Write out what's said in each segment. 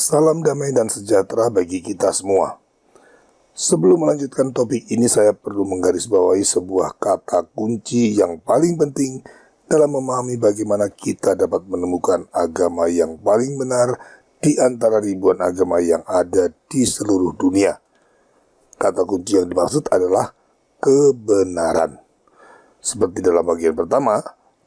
Salam damai dan sejahtera bagi kita semua. Sebelum melanjutkan topik ini, saya perlu menggarisbawahi sebuah kata kunci yang paling penting dalam memahami bagaimana kita dapat menemukan agama yang paling benar di antara ribuan agama yang ada di seluruh dunia. Kata kunci yang dimaksud adalah kebenaran. Seperti dalam bagian pertama,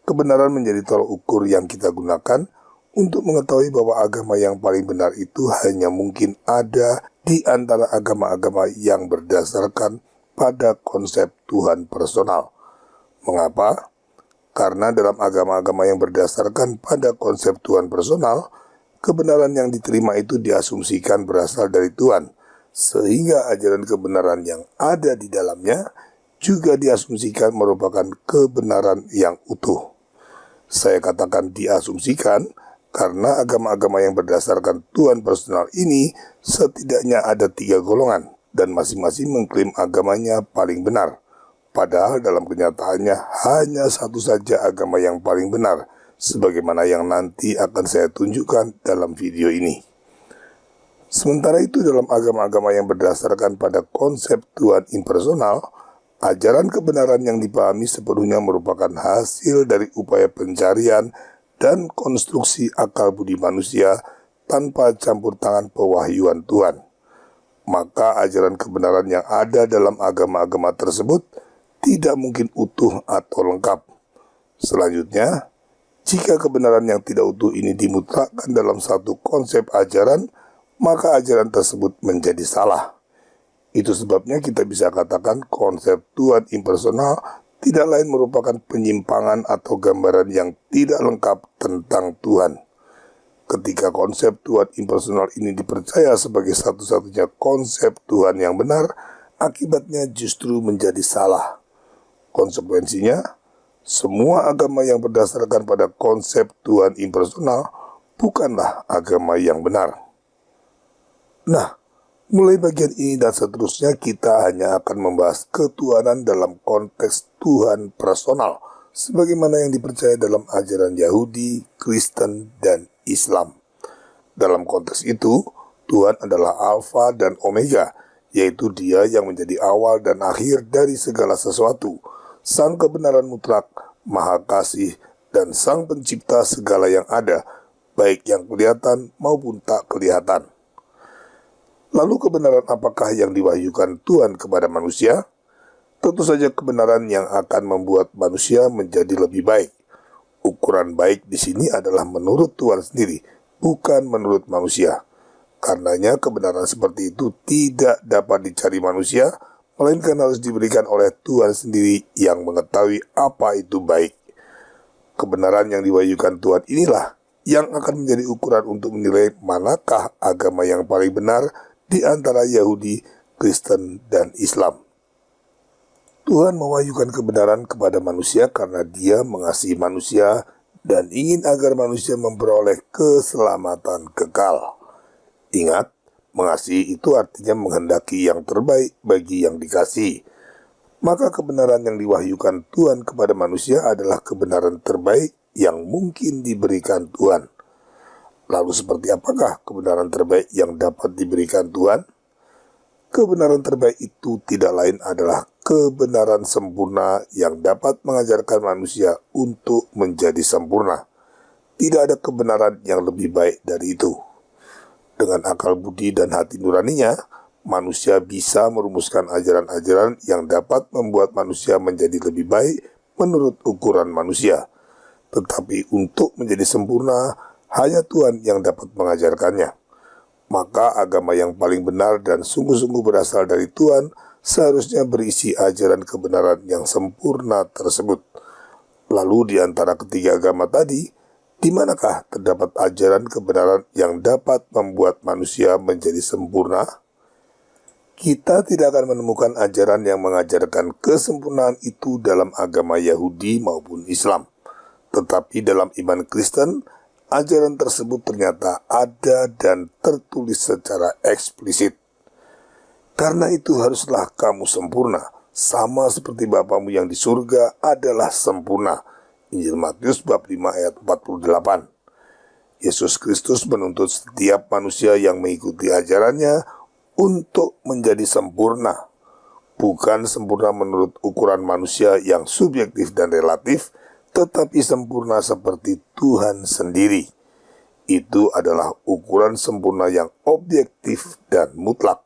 kebenaran menjadi tolak ukur yang kita gunakan untuk mengetahui bahwa agama yang paling benar itu hanya mungkin ada di antara agama-agama yang berdasarkan pada konsep Tuhan personal. Mengapa? Karena dalam agama-agama yang berdasarkan pada konsep Tuhan personal, kebenaran yang diterima itu diasumsikan berasal dari Tuhan, sehingga ajaran kebenaran yang ada di dalamnya juga diasumsikan merupakan kebenaran yang utuh. Saya katakan diasumsikan karena agama-agama yang berdasarkan Tuhan personal ini setidaknya ada 3 golongan dan masing-masing mengklaim agamanya paling benar. Padahal dalam kenyataannya hanya satu saja agama yang paling benar, sebagaimana yang nanti akan saya tunjukkan dalam video ini. Sementara itu dalam agama-agama yang berdasarkan pada konsep Tuhan impersonal, ajaran kebenaran yang dipahami sepenuhnya merupakan hasil dari upaya pencarian dan konstruksi akal budi manusia tanpa campur tangan pewahyuan Tuhan. Maka ajaran kebenaran yang ada dalam agama-agama tersebut tidak mungkin utuh atau lengkap. Selanjutnya, jika kebenaran yang tidak utuh ini dimutlakkan dalam satu konsep ajaran, maka ajaran tersebut menjadi salah. Itu sebabnya kita bisa katakan konsep Tuhan impersonal tidak lain merupakan penyimpangan atau gambaran yang tidak lengkap tentang Tuhan. Ketika konsep Tuhan impersonal ini dipercaya sebagai satu-satunya konsep Tuhan yang benar, akibatnya justru menjadi salah. Konsekuensinya, semua agama yang berdasarkan pada konsep Tuhan impersonal bukanlah agama yang benar. Nah, mulai bagian ini dan seterusnya kita hanya akan membahas ketuhanan dalam konteks Tuhan personal, sebagaimana yang dipercaya dalam ajaran Yahudi, Kristen, dan Islam. Dalam konteks itu, Tuhan adalah Alfa dan Omega, yaitu Dia yang menjadi awal dan akhir dari segala sesuatu, Sang kebenaran mutlak, Maha Kasih, dan Sang Pencipta segala yang ada, baik yang kelihatan maupun tak kelihatan. Lalu kebenaran apakah yang diwahyukan Tuhan kepada manusia? Tentu saja kebenaran yang akan membuat manusia menjadi lebih baik. Ukuran baik di sini adalah menurut Tuhan sendiri, bukan menurut manusia. Karenanya kebenaran seperti itu tidak dapat dicari manusia, melainkan harus diberikan oleh Tuhan sendiri yang mengetahui apa itu baik. Kebenaran yang diwahyukan Tuhan inilah yang akan menjadi ukuran untuk menilai manakah agama yang paling benar di antara Yahudi, Kristen, dan Islam. Tuhan mewahyukan kebenaran kepada manusia karena Dia mengasihi manusia dan ingin agar manusia memperoleh keselamatan kekal. Ingat, mengasihi itu artinya menghendaki yang terbaik bagi yang dikasihi. Maka kebenaran yang diwahyukan Tuhan kepada manusia adalah kebenaran terbaik yang mungkin diberikan Tuhan. Lalu seperti apakah kebenaran terbaik yang dapat diberikan Tuhan? Kebenaran terbaik itu tidak lain adalah kebenaran sempurna yang dapat mengajarkan manusia untuk menjadi sempurna. Tidak ada kebenaran yang lebih baik dari itu. Dengan akal budi dan hati nuraninya, manusia bisa merumuskan ajaran-ajaran yang dapat membuat manusia menjadi lebih baik menurut ukuran manusia. Tetapi untuk menjadi sempurna, hanya Tuhan yang dapat mengajarkannya. Maka agama yang paling benar dan sungguh-sungguh berasal dari Tuhan seharusnya berisi ajaran kebenaran yang sempurna tersebut. Lalu di antara ketiga agama tadi, di manakah terdapat ajaran kebenaran yang dapat membuat manusia menjadi sempurna? Kita tidak akan menemukan ajaran yang mengajarkan kesempurnaan itu dalam agama Yahudi maupun Islam. Tetapi dalam iman Kristen, ajaran tersebut ternyata ada dan tertulis secara eksplisit. Karena itu haruslah kamu sempurna, sama seperti Bapamu yang di surga adalah sempurna. Injil Matius bab 5 ayat 48. Yesus Kristus menuntut setiap manusia yang mengikuti ajarannya untuk menjadi sempurna, bukan sempurna menurut ukuran manusia yang subjektif dan relatif, tetapi sempurna seperti Tuhan sendiri. Itu adalah ukuran sempurna yang objektif dan mutlak.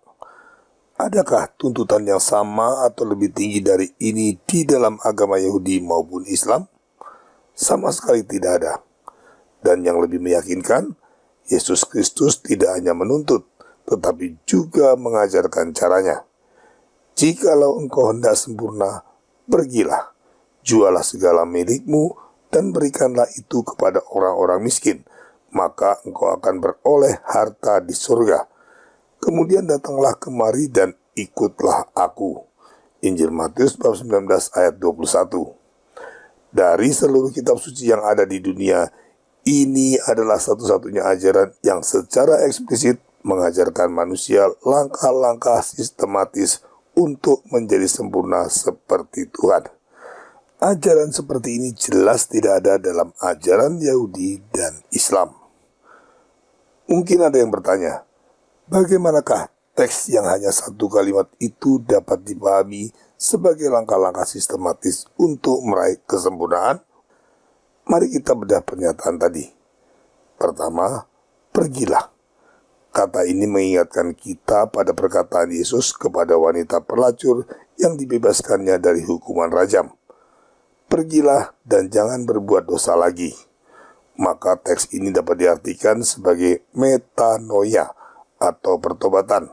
Adakah tuntutan yang sama atau lebih tinggi dari ini di dalam agama Yahudi maupun Islam? Sama sekali tidak ada. Dan yang lebih meyakinkan, Yesus Kristus tidak hanya menuntut, tetapi juga mengajarkan caranya. Jikalau engkau hendak sempurna, pergilah, jualah segala milikmu, dan berikanlah itu kepada orang-orang miskin, maka engkau akan beroleh harta di surga. Kemudian datanglah kemari dan ikutlah aku. Injil Matius bab 19 ayat 21. Dari seluruh kitab suci yang ada di dunia, ini adalah satu-satunya ajaran yang secara eksplisit mengajarkan manusia langkah-langkah sistematis untuk menjadi sempurna seperti Tuhan. Ajaran seperti ini jelas tidak ada dalam ajaran Yahudi dan Islam. Mungkin ada yang bertanya, bagaimanakah teks yang hanya satu kalimat itu dapat dipahami sebagai langkah-langkah sistematis untuk meraih kesempurnaan? Mari kita bedah pernyataan tadi. Pertama, pergilah. Kata ini mengingatkan kita pada perkataan Yesus kepada wanita pelacur yang dibebaskannya dari hukuman rajam. Pergilah dan jangan berbuat dosa lagi. Maka teks ini dapat diartikan sebagai metanoia atau pertobatan.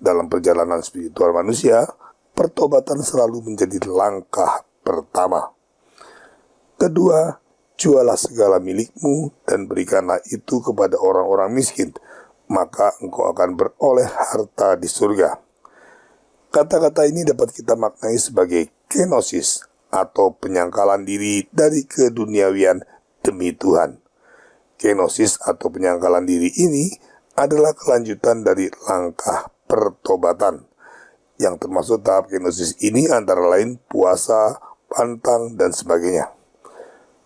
Dalam perjalanan spiritual manusia, pertobatan selalu menjadi langkah pertama. Kedua, jualah segala milikmu dan berikanlah itu kepada orang-orang miskin, maka engkau akan beroleh harta di surga. Kata-kata ini dapat kita maknai sebagai kenosis atau penyangkalan diri dari keduniawian demi Tuhan. Kenosis atau penyangkalan diri ini adalah kelanjutan dari langkah pertobatan, yang termasuk tahap kenosis ini antara lain puasa, pantang, dan sebagainya.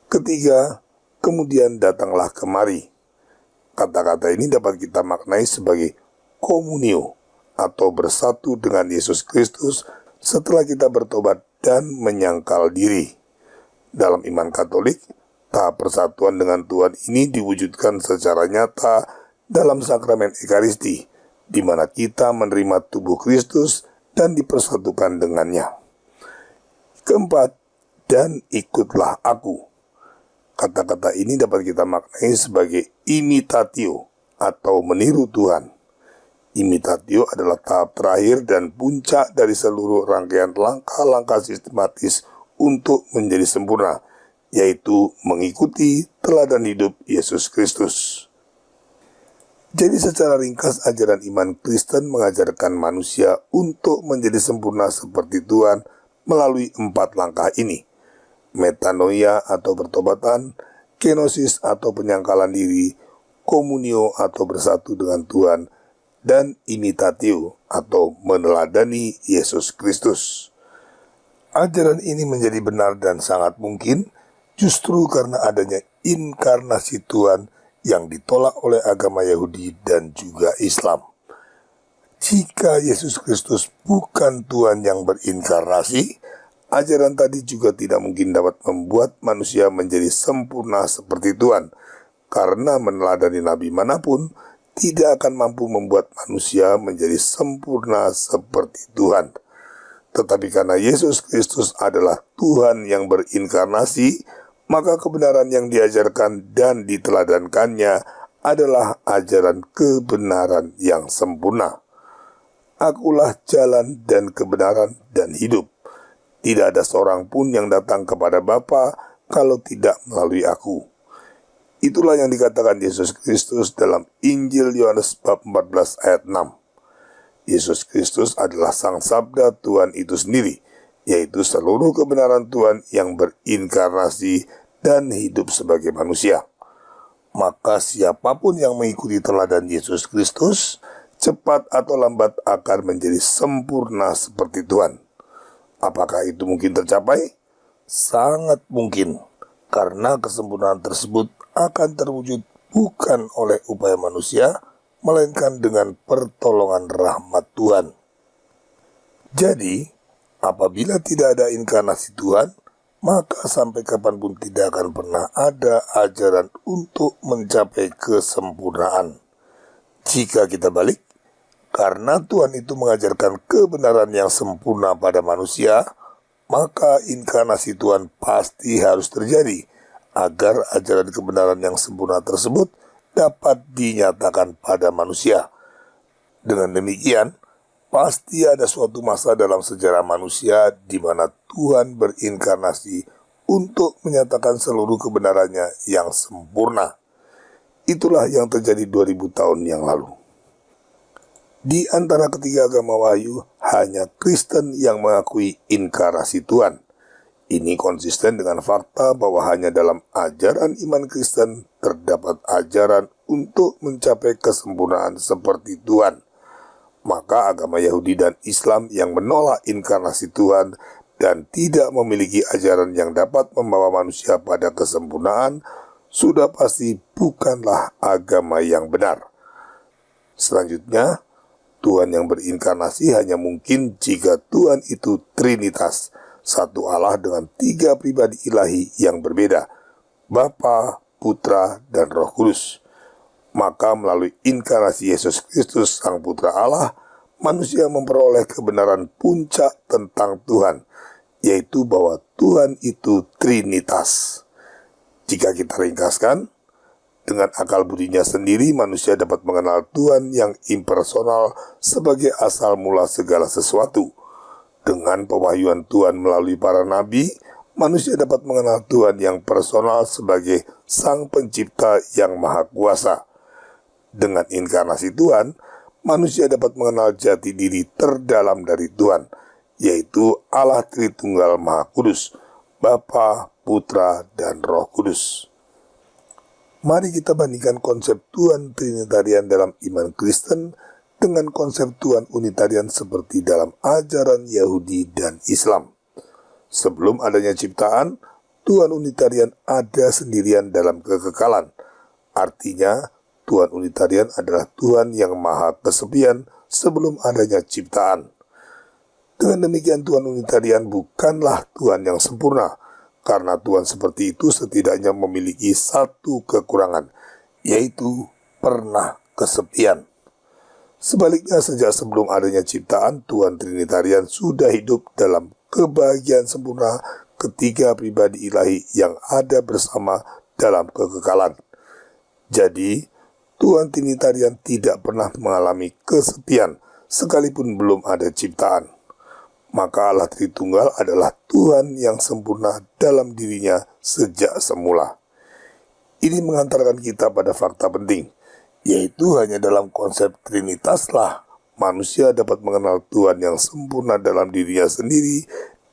Ketiga, kemudian datanglah kemari. Kata-kata ini dapat kita maknai sebagai komunio atau bersatu dengan Yesus Kristus setelah kita bertobat dan menyangkal diri. Dalam iman Katolik, tahap persatuan dengan Tuhan ini diwujudkan secara nyata dalam sakramen Ekaristi, di mana kita menerima tubuh Kristus dan dipersatukan dengannya. Keempat, dan ikutlah aku. Kata-kata ini dapat kita maknai sebagai imitatio atau meniru Tuhan. Imitatio adalah tahap terakhir dan puncak dari seluruh rangkaian langkah-langkah sistematis untuk menjadi sempurna, yaitu mengikuti teladan hidup Yesus Kristus. Jadi secara ringkas, ajaran iman Kristen mengajarkan manusia untuk menjadi sempurna seperti Tuhan melalui 4 langkah ini: metanoia atau pertobatan, kenosis atau penyangkalan diri, komunio atau bersatu dengan Tuhan, dan imitatio atau meneladani Yesus Kristus. Ajaran ini menjadi benar dan sangat mungkin justru karena adanya inkarnasi Tuhan yang ditolak oleh agama Yahudi dan juga Islam. Jika Yesus Kristus bukan Tuhan yang berinkarnasi, ajaran tadi juga tidak mungkin dapat membuat manusia menjadi sempurna seperti Tuhan, karena meneladani nabi manapun tidak akan mampu membuat manusia menjadi sempurna seperti Tuhan. Tetapi karena Yesus Kristus adalah Tuhan yang berinkarnasi, maka kebenaran yang diajarkan dan diteladankannya adalah ajaran kebenaran yang sempurna. Akulah jalan dan kebenaran dan hidup. Tidak ada seorang pun yang datang kepada Bapa kalau tidak melalui aku. Itulah yang dikatakan Yesus Kristus dalam Injil Yohanes bab 14 ayat 6. Yesus Kristus adalah Sang Sabda Tuhan itu sendiri, yaitu seluruh kebenaran Tuhan yang berinkarnasi dan hidup sebagai manusia. Maka siapapun yang mengikuti teladan Yesus Kristus, cepat atau lambat akan menjadi sempurna seperti Tuhan. Apakah itu mungkin tercapai? Sangat mungkin, karena kesempurnaan tersebut akan terwujud bukan oleh upaya manusia, melainkan dengan pertolongan rahmat Tuhan. Jadi, apabila tidak ada inkarnasi Tuhan, maka sampai kapanpun tidak akan pernah ada ajaran untuk mencapai kesempurnaan. Jika kita balik, karena Tuhan itu mengajarkan kebenaran yang sempurna pada manusia, maka inkarnasi Tuhan pasti harus terjadi agar ajaran kebenaran yang sempurna tersebut dapat dinyatakan pada manusia. Dengan demikian, pasti ada suatu masa dalam sejarah manusia di mana Tuhan berinkarnasi untuk menyatakan seluruh kebenarannya yang sempurna. Itulah yang terjadi 2000 tahun yang lalu. Di antara ketiga agama Wahyu, hanya Kristen yang mengakui inkarnasi Tuhan. Ini konsisten dengan fakta bahwa hanya dalam ajaran iman Kristen terdapat ajaran untuk mencapai kesempurnaan seperti Tuhan. Maka agama Yahudi dan Islam yang menolak inkarnasi Tuhan dan tidak memiliki ajaran yang dapat membawa manusia pada kesempurnaan sudah pasti bukanlah agama yang benar. Selanjutnya, Tuhan yang berinkarnasi hanya mungkin jika Tuhan itu Trinitas, satu Allah dengan 3 pribadi ilahi yang berbeda, Bapa, Putra, dan Roh Kudus. Maka melalui inkarnasi Yesus Kristus Sang Putra Allah, manusia memperoleh kebenaran puncak tentang Tuhan, yaitu bahwa Tuhan itu Trinitas. Jika kita ringkaskan, dengan akal budinya sendiri manusia dapat mengenal Tuhan yang impersonal sebagai asal mula segala sesuatu. Dengan pewahyuan Tuhan melalui para nabi, manusia dapat mengenal Tuhan yang personal sebagai Sang Pencipta yang Maha Kuasa. Dengan inkarnasi Tuhan, manusia dapat mengenal jati diri terdalam dari Tuhan, yaitu Allah Tritunggal Maha Kudus, Bapa, Putra, dan Roh Kudus. Mari kita bandingkan konsep Tuhan Trinitarian dalam iman Kristen dengan konsep Tuhan Unitarian seperti dalam ajaran Yahudi dan Islam. Sebelum adanya ciptaan, Tuhan Unitarian ada sendirian dalam kekekalan. Artinya, Tuhan Unitarian adalah Tuhan yang maha kesepian sebelum adanya ciptaan. Dengan demikian Tuhan Unitarian bukanlah Tuhan yang sempurna, karena Tuhan seperti itu setidaknya memiliki satu kekurangan, yaitu pernah kesepian. Sebaliknya, sejak sebelum adanya ciptaan, Tuhan Trinitarian sudah hidup dalam kebahagiaan sempurna ketiga pribadi ilahi yang ada bersama dalam kekekalan. Jadi, Tuhan Trinitarian tidak pernah mengalami kesepian sekalipun belum ada ciptaan. Maka Allah Tritunggal adalah Tuhan yang sempurna dalam dirinya sejak semula. Ini mengantarkan kita pada fakta penting, yaitu hanya dalam konsep Trinitaslah manusia dapat mengenal Tuhan yang sempurna dalam dirinya sendiri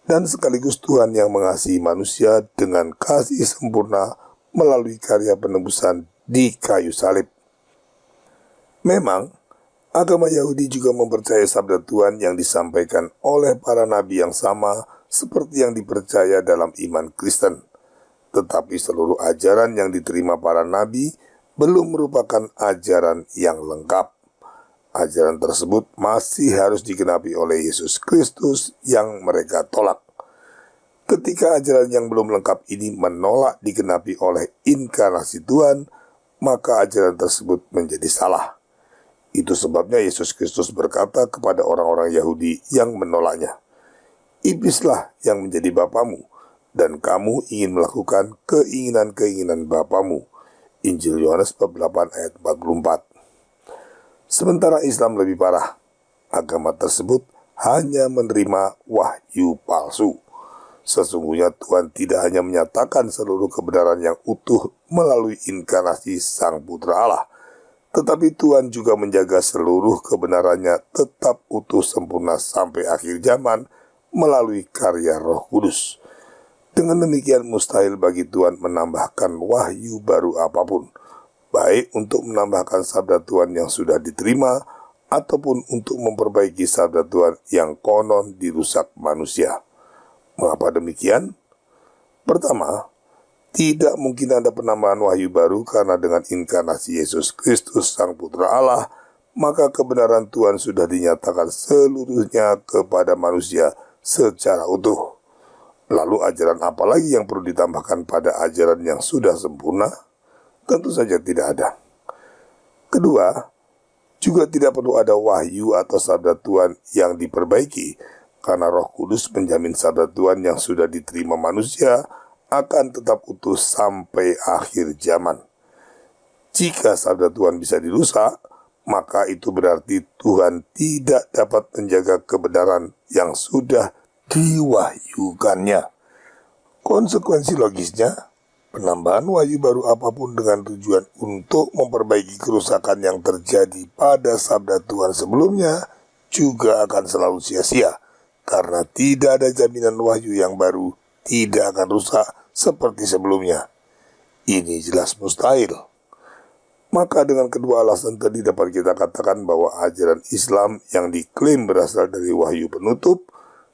dan sekaligus Tuhan yang mengasihi manusia dengan kasih sempurna melalui karya penebusan di kayu salib. Memang, agama Yahudi juga mempercayai sabda Tuhan yang disampaikan oleh para nabi yang sama seperti yang dipercaya dalam iman Kristen. Tetapi seluruh ajaran yang diterima para nabi belum merupakan ajaran yang lengkap. Ajaran tersebut masih harus digenapi oleh Yesus Kristus yang mereka tolak. Ketika ajaran yang belum lengkap ini menolak digenapi oleh inkarnasi Tuhan, maka ajaran tersebut menjadi salah. Itu sebabnya Yesus Kristus berkata kepada orang-orang Yahudi yang menolaknya, "Iblislah yang menjadi bapamu, dan kamu ingin melakukan keinginan-keinginan bapamu." Injil Yohanes bab 8 ayat 44. Sementara Islam lebih parah. Agama tersebut hanya menerima wahyu palsu. Sesungguhnya Tuhan tidak hanya menyatakan seluruh kebenaran yang utuh melalui inkarnasi Sang Putra Allah, tetapi Tuhan juga menjaga seluruh kebenarannya tetap utuh sempurna sampai akhir zaman melalui karya Roh Kudus. Dengan demikian mustahil bagi Tuhan menambahkan wahyu baru apapun, baik untuk menambahkan sabda Tuhan yang sudah diterima, ataupun untuk memperbaiki sabda Tuhan yang konon dirusak manusia. Mengapa demikian? Pertama, Tidak mungkin ada penambahan wahyu baru karena dengan inkarnasi Yesus Kristus Sang Putra Allah, maka kebenaran Tuhan sudah dinyatakan seluruhnya kepada manusia secara utuh. Lalu ajaran apa lagi yang perlu ditambahkan pada ajaran yang sudah sempurna? Tentu saja tidak ada. Kedua, juga tidak perlu ada wahyu atau sabda Tuhan yang diperbaiki, karena Roh Kudus menjamin sabda Tuhan yang sudah diterima manusia akan tetap utuh sampai akhir zaman. Jika sabda Tuhan bisa dirusak, maka itu berarti Tuhan tidak dapat menjaga kebenaran yang sudah diwahyukannya. Konsekuensi logisnya, penambahan wahyu baru apapun dengan tujuan untuk memperbaiki kerusakan yang terjadi pada sabda Tuhan sebelumnya juga akan selalu sia-sia, karena tidak ada jaminan wahyu yang baru tidak akan rusak seperti sebelumnya. Ini jelas mustahil. Maka dengan kedua alasan tadi dapat kita katakan bahwa ajaran Islam yang diklaim berasal dari wahyu penutup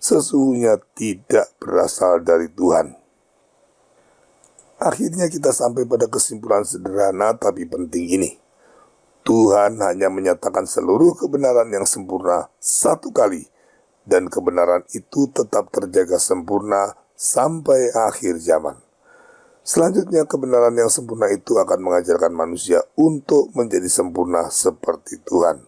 sesungguhnya tidak berasal dari Tuhan. Akhirnya kita sampai pada kesimpulan sederhana tapi penting ini. Tuhan hanya menyatakan seluruh kebenaran yang sempurna satu kali, dan kebenaran itu tetap terjaga sempurna sampai akhir zaman. Selanjutnya kebenaran yang sempurna itu akan mengajarkan manusia untuk menjadi sempurna seperti Tuhan.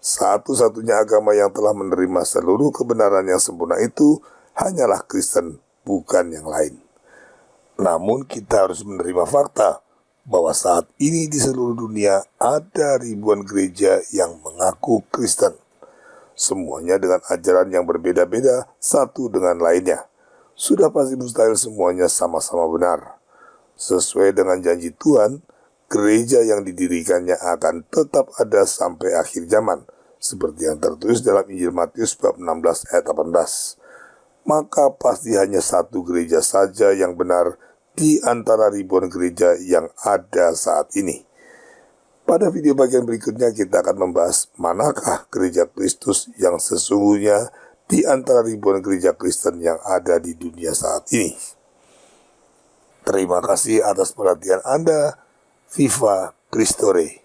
Satu-satunya agama yang telah menerima seluruh kebenaran yang sempurna itu hanyalah Kristen, bukan yang lain. Namun kita harus menerima fakta bahwa saat ini di seluruh dunia ada ribuan gereja yang mengaku Kristen. Semuanya dengan ajaran yang berbeda-beda satu dengan lainnya. Sudah pasti mustahil semuanya sama-sama benar. Sesuai dengan janji Tuhan, gereja yang didirikannya akan tetap ada sampai akhir zaman, seperti yang tertulis dalam Injil Matius bab 16 ayat 18. Maka pasti hanya satu gereja saja yang benar di antara ribuan gereja yang ada saat ini. Pada video bagian berikutnya kita akan membahas manakah gereja Kristus yang sesungguhnya di antara ribuan gereja Kristen yang ada di dunia saat ini. Terima kasih atas perhatian Anda. Viva Christore.